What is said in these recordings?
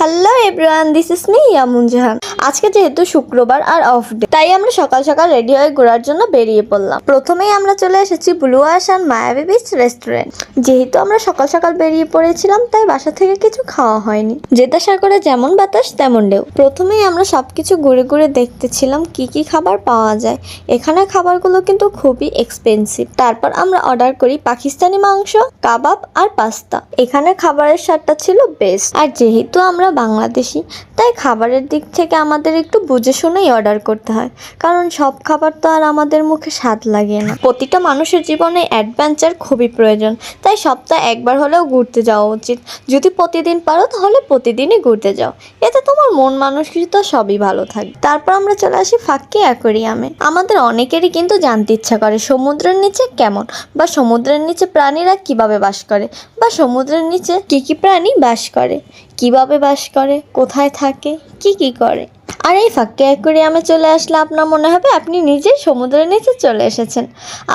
Hello everyone, this is me Yamun Jahan. আজকে যেহেতু শুক্রবার আর অফ ডে, তাই আমরা সকাল সকাল রেডি হয়ে ঘোরার জন্য বেরিয়ে পড়লাম। প্রথমেই আমরা চলে এসেছি ব্লু ওয়াশান মায়াবী বিচ রেস্টুরেন্ট। যেহেতু আমরা সকাল সকাল বেরিয়ে পড়েছিলাম, তাই বাসা থেকে কিছু খাওয়া হয়নি। জেদ্দা সাগরে যেমন বাতাস তেমন ঢেউ। প্রথমেই আমরা সবকিছু ঘুরে ঘুরে দেখতেছিলাম কি কি খাবার পাওয়া যায়। এখানে খাবারগুলো কিন্তু খুবই এক্সপেন্সিভ। তারপর আমরা অর্ডার করি পাকিস্তানি মাংস, কাবাব আর পাস্তা। এখানে খাবারের স্বাদটা ছিল বেস্ট। আর যেহেতু আমরা বাংলাদেশি, তাই খাবারের দিক থেকে আমাদের একটু বুঝে শুনেই অর্ডার করতে হয়, কারণ সব খাবার তো আর আমাদের মুখে স্বাদ লাগে না। প্রতিটা মানুষের জীবনে অ্যাডভেঞ্চার খুবই প্রয়োজন, তাই সপ্তাহে একবার হলেও ঘুরতে যাওয়া উচিত। যদি প্রতিদিন পারো তাহলে প্রতিদিনই ঘুরতে যাও, এতে তোমার মন মানসিকতা সবই ভালো থাকবে। তারপর আমরা চলে আসি ফাক্কি অ্যাকোয়ারিয়ামে। আমাদের অনেকেরই কিন্তু জানতে ইচ্ছা করে সমুদ্রের নিচে কেমন, বা সমুদ্রের নিচে প্রাণীরা কিভাবে বাস করে, বা সমুদ্রের নিচে কি কি প্রাণী বাস করে, কিভাবে বাস করে, কোথায় থাকে, কি কি করে। আর এই ফাক্কি অ্যাকোয়ারিয়ামে চলে আসলে আপনার মনে হবে আপনি নিজেই সমুদ্রের নিচে চলে এসেছেন।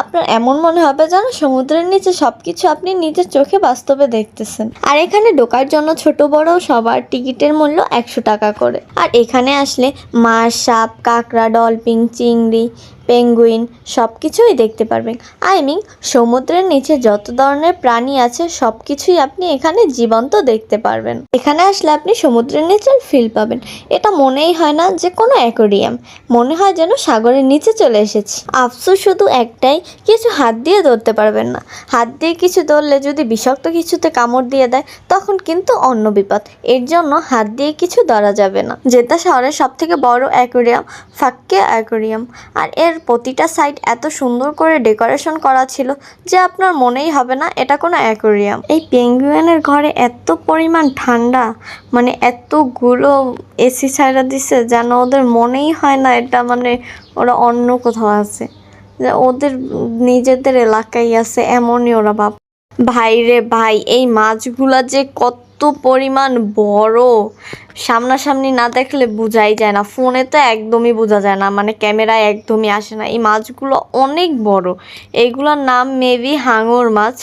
আপনার এমন মনে হবে যেন সমুদ্রের নিচে সবকিছু আপনি নিজের চোখে বাস্তবে দেখতেছেন। আর এখানে ঢোকার জন্য ছোট বড় সবার টিকিটের মূল্য 100 টাকা করে। আর এখানে আসলে মাছ, সাপ, কাঁকড়া, ডলফিন, চিংড়ি, পেঙ্গুইন সব কিছুই দেখতে পারবেন। আই মিন সমুদ্রের নিচে যত ধরনের প্রাণী আছে সব কিছুই আপনি এখানে জীবন্ত দেখতে পারবেন। এখানে আসলে আপনি সমুদ্রের নিচের ফিল পাবেন। এটা মনেই হয় না যে কোনো অ্যাকোয়ারিয়াম, মনে হয় যেন সাগরের নিচে চলে এসেছি। আফসোস শুধু একটাই, কিছু হাত দিয়ে ধরতে পারবেন না। হাত দিয়ে কিছু ধরলে যদি বিষাক্ত কিছুতে কামড় দিয়ে দেয়, তখন কিন্তু অন্য বিপদ। এর জন্য হাত দিয়ে কিছু ধরা যাবে না। জেদ্দা শহরের সব থেকে বড় অ্যাকোয়ারিয়াম ফাক্কি অ্যাকোয়ারিয়াম। আর এর প্রতিটা সাইড এত সুন্দর করে ডেকোরেশন করা ছিল যে আপনার মনেই হবে না এটা কোনো অ্যাকোয়ারিয়াম। এই পেঙ্গুইনের ঘরে এত পরিমাণ ঠান্ডা, মানে এতগুলো এসি ছাইড়া দিছে যেন ওদের মনেই হয় না এটা মানে ওরা অন্য কোথাও আছে, যে ওদের নিজেদের এলাকায় আছে, এমনই ওরা ভাব। ভাই রে ভাই, এই মাছগুলা যে কত পরিমাণ বড়, সামনাসামনি না দেখলে বোঝাই যায় না। ফোনে তো একদমই বোঝা যায় না, মানে ক্যামেরায় একদমই আসে না। এই মাছগুলো অনেক বড়। এইগুলোর নাম মেবি হাঙর মাছ।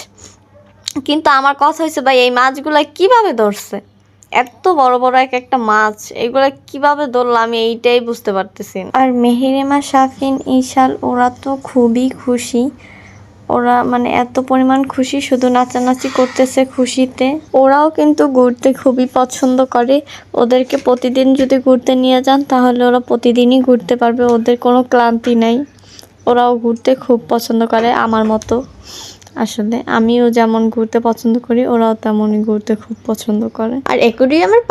কিন্তু আমার কথা হয়েছে ভাই, এই মাছগুলা কিভাবে ধরছে? এত বড় বড় এক একটা মাছ, এগুলা কিভাবে ধরলো আমি এইটাই বুঝতে পারতেছি না। আর মেহেরিমা, শাফিন, ইশাল ওরা তো খুবই খুশি। ওরা মানে এত পরিমাণ খুশি, শুধু নাচানাচি করতেছে খুশিতে। ওরাও কিন্তু ঘুরতে খুবই পছন্দ করে। ওদেরকে প্রতিদিন যদি ঘুরতে নিয়ে যান তাহলে ওরা প্রতিদিনই ঘুরতে পারবে, ওদের কোনো ক্লান্তি নাই। ওরাও ঘুরতে খুব পছন্দ করে আমার মতো। আসলে আমিও যেমন ঘুরতে পছন্দ করি, ওরাও তেমনই ঘুরতে খুব পছন্দ করে। আর অ্যাকোয়ারিয়ামের